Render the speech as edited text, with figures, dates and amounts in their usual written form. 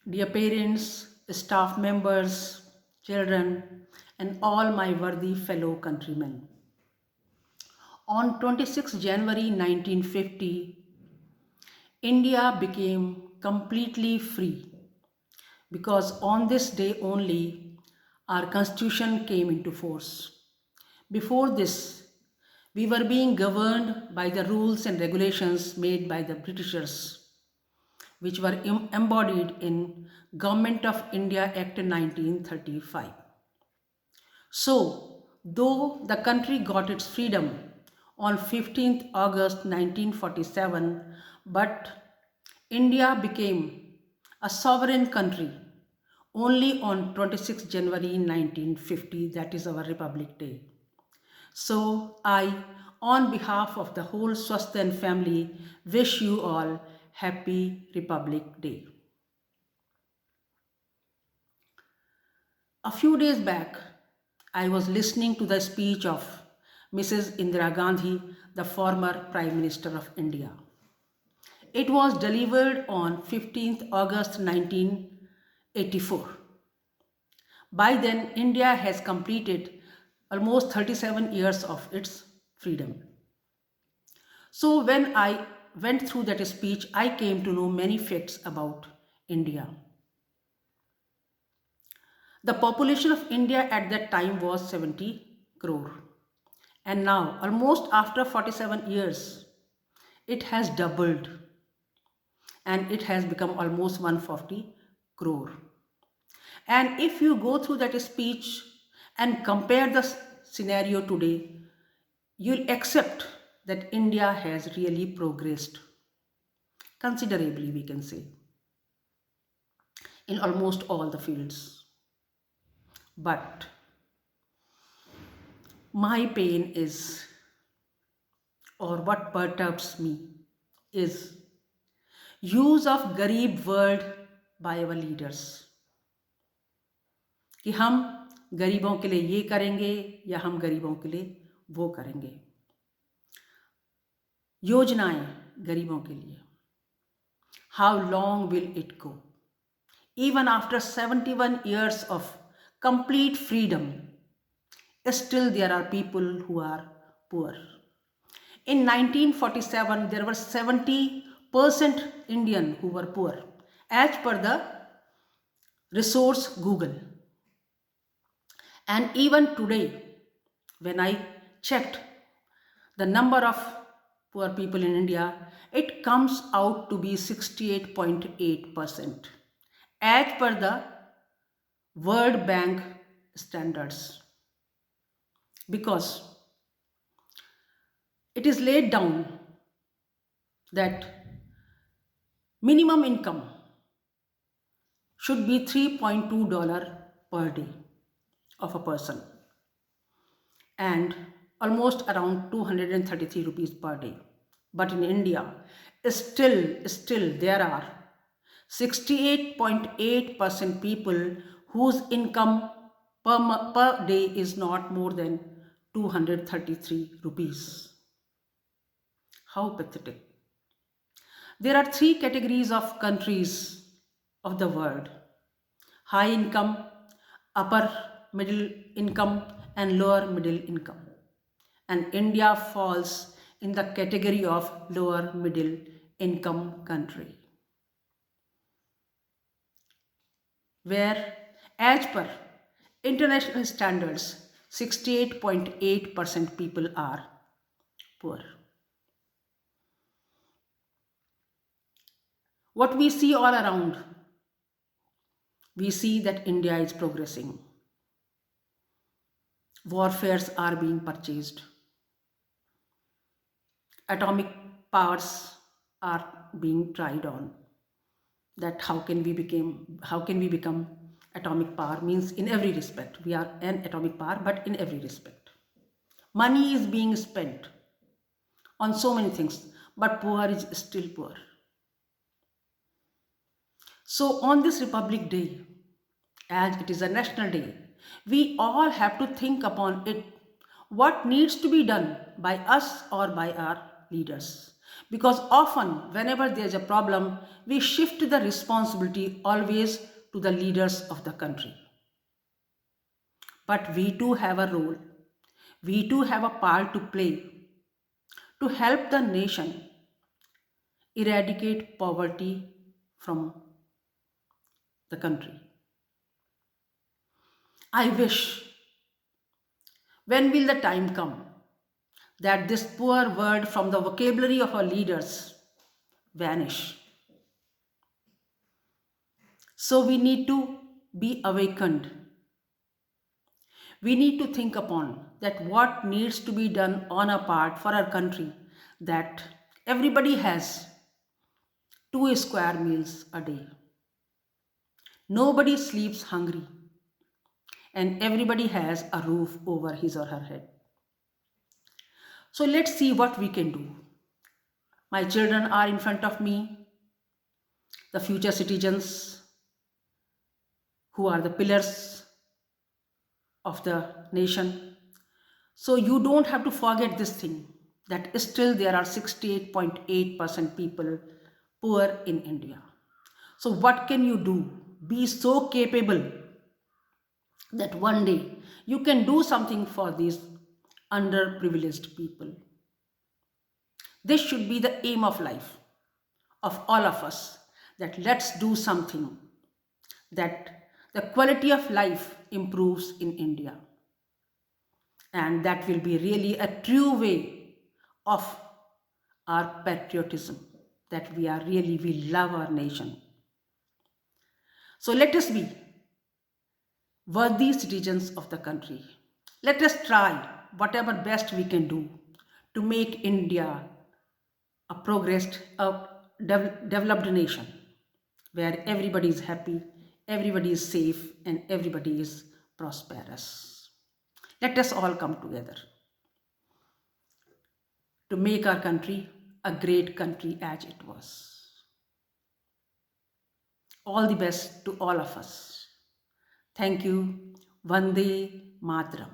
Dear parents, staff members, children, and all my worthy fellow countrymen. On 26 January 1950, India became completely free because on this day only our constitution came into force. Before this, we were being governed by the rules and regulations made by the Britishers, which were embodied in Government of India Act 1935. So, though the country got its freedom on 15th August 1947, but India became a sovereign country only on 26 January 1950, that is our Republic Day. So, I, on behalf of the whole Swasthan family, wish you all Happy Republic Day. A few days back, I was listening to the speech of Mrs. Indira Gandhi, the former Prime Minister of India. It was delivered on 15th August 1984. By then, India has completed almost 37 years of its freedom. So, when I went through that speech, I came to know many facts about India. The population of India at that time was 70 crore. And now, almost after 47 years, it has doubled and it has become almost 140 crore. And if you go through that speech and compare the scenario today, you'll accept that India has really progressed considerably, we can say, in almost all the fields. But my pain is, or what perturbs me, is use of Garib word by our leaders. कि हम गरीबों के लिए ये करेंगे या हम गरीबों के लिए वो करेंगे. योजनाएं गरीबों के लिए. How long will it go? Even after 71 years of complete freedom, still there are people who are poor. In 1947, there were 70% Indian who were poor, as per the resource Google. And even today, when I checked the number of poor people in India, it comes out to be 68.8%, as per the World Bank standards. Because it is laid down that minimum income should be $3.2 per day of a person and almost around 233 rupees per day. But in India, still there are 68.8% people whose income per day is not more than 233 rupees. How pathetic. There are three categories of countries of the world: high income, upper middle income, and lower middle income. And India falls in the category of lower middle income country, where, as per international standards, 68.8% people are poor. What we see all around, we see that India is progressing. Warfares are being purchased. Atomic powers are being tried on. That how can we become atomic power, means in every respect. We are an atomic power, but in every respect. Money is being spent on so many things, but poor is still poor. So on this Republic Day, as it is a national day, we all have to think upon it, what needs to be done by us or by our leaders. Because often, whenever there's a problem, we shift the responsibility always to the leaders of the country. But we too have a role. We too have a part to play to help the nation eradicate poverty from the country. I wish, when will the time come that this poor word from the vocabulary of our leaders vanish? So we need to be awakened. We need to think upon that what needs to be done on our part for our country, that everybody has 2 square meals a day. Nobody sleeps hungry, and everybody has a roof over his or her head. So let's see what we can do. My children are in front of me, the future citizens who are the pillars of the nation. So you don't have to forget this thing, that still there are 68.8% people poor in India. So what can you do? Be so capable that one day you can do something for these underprivileged people. This should be the aim of life of all of us, that let's do something that the quality of life improves in India. And that will be really a true way of our patriotism, that we love our nation. So let us be worthy citizens of the country. Let us try whatever best we can do to make India a progressed, developed nation where everybody is happy, everybody is safe, and everybody is prosperous. Let us all come together to make our country a great country as it was. All the best to all of us. Thank you. Vande Mataram.